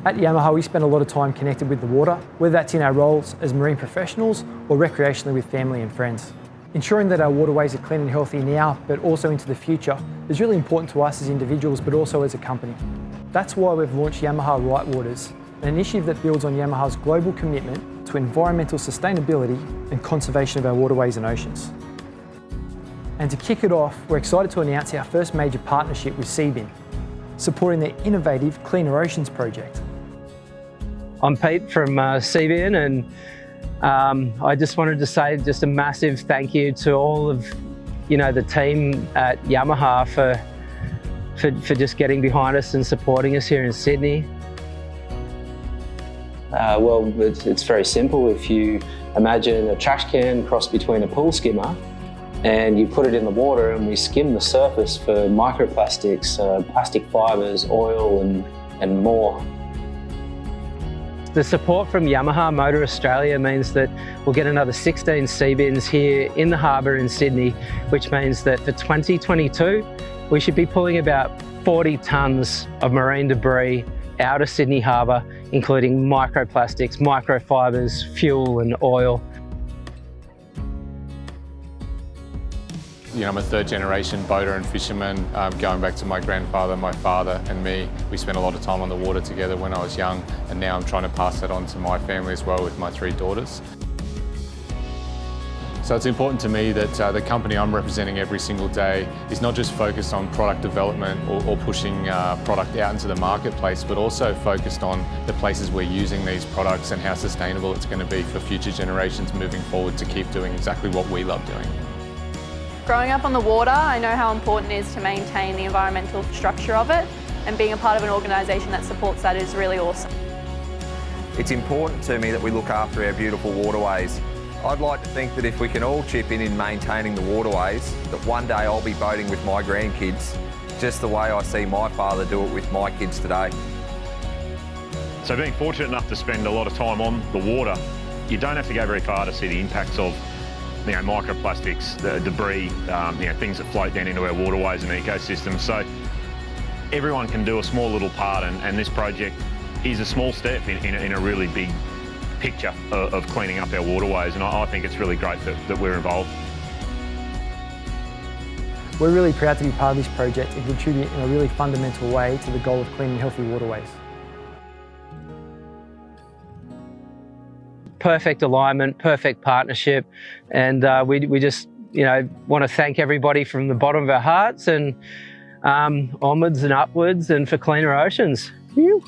At Yamaha, we spend a lot of time connected with the water, whether that's in our roles as marine professionals or recreationally with family and friends. Ensuring that our waterways are clean and healthy now, but also into the future, is really important to us as individuals, but also as a company. That's why we've launched Yamaha Right Waters, an initiative that builds on Yamaha's global commitment to environmental sustainability and conservation of our waterways and oceans. And to kick it off, we're excited to announce our first major partnership with Seabin, supporting their innovative Cleaner Oceans project. I'm Pete from Seabin, and I just wanted to say just a massive thank you to all of the team at Yamaha for just getting behind us and supporting us here in Sydney. Well, it's very simple. If you imagine a trash can crossed between a pool skimmer and you put it in the water and we skim the surface for microplastics, plastic fibres, oil and more. The support from Yamaha Motor Australia means that we'll get another 16 Seabins here in the harbour in Sydney, which means that for 2022, we should be pulling about 40 tonnes of marine debris out of Sydney Harbour, including microplastics, microfibres, fuel and oil. I'm a third generation boater and fisherman, going back to my grandfather, my father and me. We spent a lot of time on the water together when I was young, and now I'm trying to pass that on to my family as well with my 3 daughters. So it's important to me that the company I'm representing every single day is not just focused on product development or pushing product out into the marketplace, but also focused on the places we're using these products and how sustainable it's going to be for future generations moving forward to keep doing exactly what we love doing. Growing up on the water, I know how important it is to maintain the environmental structure of it, and being a part of an organisation that supports that is really awesome. It's important to me that we look after our beautiful waterways. I'd like to think that if we can all chip in maintaining the waterways, that one day I'll be boating with my grandkids, just the way I see my father do it with my kids today. So being fortunate enough to spend a lot of time on the water, you don't have to go very far to see the impacts of microplastics, the debris, things that float down into our waterways and ecosystems. So everyone can do a small little part, and this project is a small step in a really big picture of cleaning up our waterways, and I think it's really great that we're involved. We're really proud to be part of this project and contribute in a really fundamental way to the goal of clean and healthy waterways. Perfect alignment, perfect partnership, and we just want to thank everybody from the bottom of our hearts, and onwards and upwards, and for cleaner oceans. Phew.